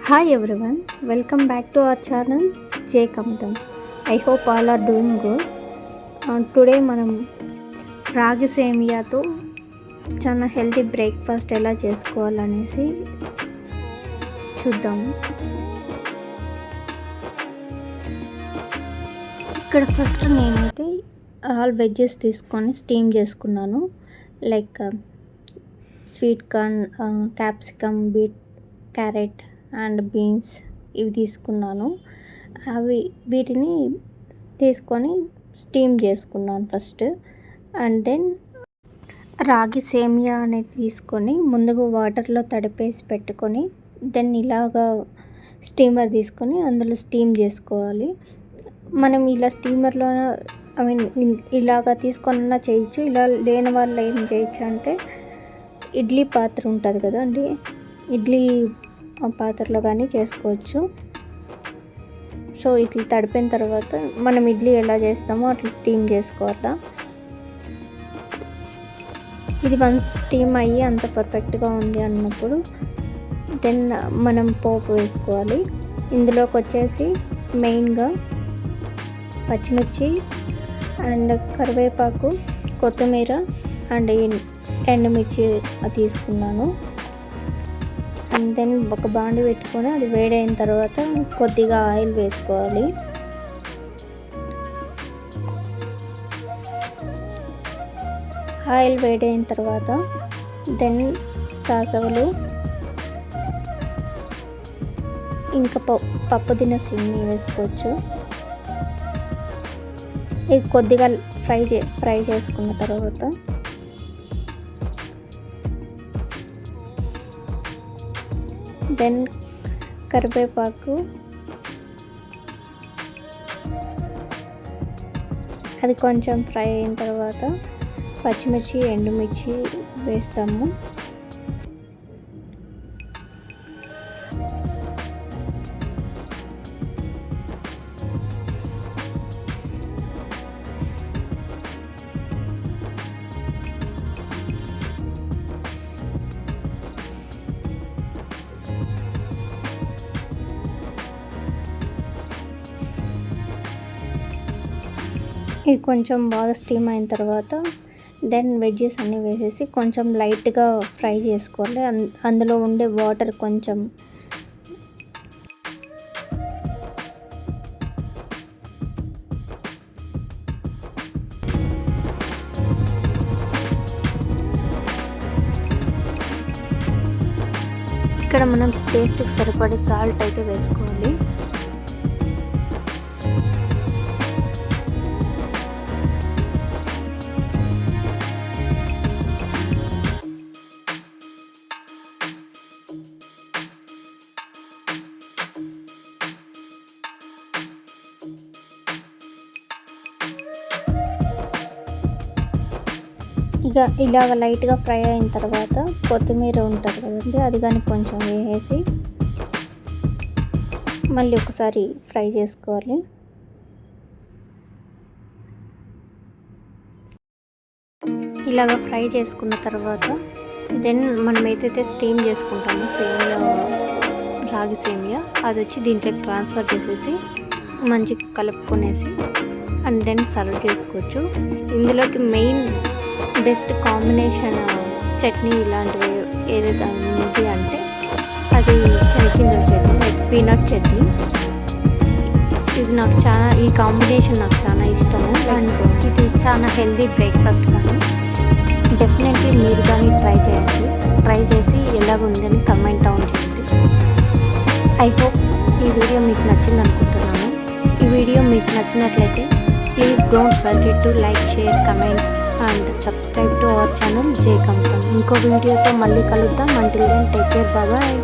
Hi everyone, welcome back to our channel J Kamdam. I hope all are doing good. Today మనం రాగి సేమియాతో చాలా healthy breakfast ఎలా చేసుకోవాలనేసి చూద్దాము. ఇక్కడ ఫస్ట్ నేనైతే ఆల్ వెజ్జెస్ తీసుకొని స్టీమ్ చేసుకున్నాను. Like sweet corn, capsicum, carrot and beans ఇవి తీసుకున్నాను. వీటిని తీసుకొని స్టీమ్ చేసుకున్నాను ఫస్ట్. అండ్ దెన్ రాగి సేమియా అనేది తీసుకొని ముందుగా వాటర్లో తడిపేసి పెట్టుకొని దెన్ ఇలాగా స్టీమర్ తీసుకొని అందులో స్టీమ్ చేసుకోవాలి. మనం ఇలా స్టీమర్లో ఇలాగా తీసుకొని చేయొచ్చు. ఇలా లేని వాళ్ళు ఏం చేయొచ్చు అంటే ఇడ్లీ పాత్ర ఉంటుంది కదా అండి, ఇడ్లీ పాత్రలో కానీ చేసుకోవచ్చు. సో ఇట్లా తడిపిన తర్వాత మనం ఇడ్లీ ఎలా చేస్తామో అట్లా స్టీమ్ చేసుకోవాలా. ఇది వన్స్ స్టీమ్ అయ్యి అంత పర్ఫెక్ట్గా ఉంది అన్నప్పుడు దెన్ మనం పోపు వేసుకోవాలి. ఇందులోకి వచ్చేసి మెయిన్గా పచ్చిమిర్చి అండ్ కరివేపాకు, కొత్తిమీర అండ్ ఎండుమిర్చి తీసుకున్నాను. అండ్ దెన్ ఒక బాండి పెట్టుకొని అది వేడైన తర్వాత కొద్దిగా ఆయిల్ వేసుకోవాలి. ఆయిల్ వేడైన తర్వాత దెన్ సాసవులు ఇంకా పప్పు దినుసులు వేసుకోవచ్చు. ఇది కొద్దిగా ఫ్రై చేసుకున్న తర్వాత దెన్ కరివేపాకు, అది కొంచెం ఫ్రై అయిన తర్వాత పచ్చిమిర్చి, ఎండుమిర్చి వేస్తాము. ఇది కొంచెం బాగా స్టీమ్ అయిన తర్వాత దెన్ వెజ్జెస్ అన్నీ వేసేసి కొంచెం లైట్గా ఫ్రై చేసుకోవాలి. అందులో ఉండే వాటర్ కొంచెం ఇక్కడ మనం టేస్ట్కి సరిపడే సాల్ట్ అయితే వేసుకోవాలి. ఇక ఇలాగ లైట్గా ఫ్రై అయిన తర్వాత కొత్తిమీర ఉంటుంది కదండి, అది కానీ కొంచెం వేసేసి మళ్ళీ ఒకసారి ఫ్రై చేసుకోవాలి. ఇలాగ ఫ్రై చేసుకున్న తర్వాత దెన్ మనం ఏదైతే స్టీమ్ చేసుకుంటామో సేమియా, రాగి సేమియా, అది వచ్చి దీంట్లోకి ట్రాన్స్ఫర్ చేసేసి మంచిగా కలుపుకొనేసి అండ్ దెన్ సర్వ్ చేసుకోవచ్చు. ఇందులోకి మెయిన్ బెస్ట్ కాంబినేషన్ చట్నీ ఇలాంటివి ఏదైతే ఉంది అంటే అది శనగగింజల చట్నీ, లైక్ పీనట్ చట్నీ. ఇది నాకు ఈ కాంబినేషన్ నాకు చాలా ఇష్టము. అండ్ ఇది చాలా హెల్తీ బ్రేక్ఫాస్ట్. కానీ డెఫినెట్లీ మీరు కానీ ట్రై చేసి ఎలాగుందని కమెంట్ డౌన్ చేయండి. ఐ హోప్ ఈ వీడియో మీకు నచ్చింది అనుకుంటున్నాను. ఈ వీడియో మీకు నచ్చినట్లయితే please don't forget to like, share, comment and subscribe to our channel J company. ఇంకో వీడియోతో మళ్ళీ కలుద్దాం. Until then take care, bye.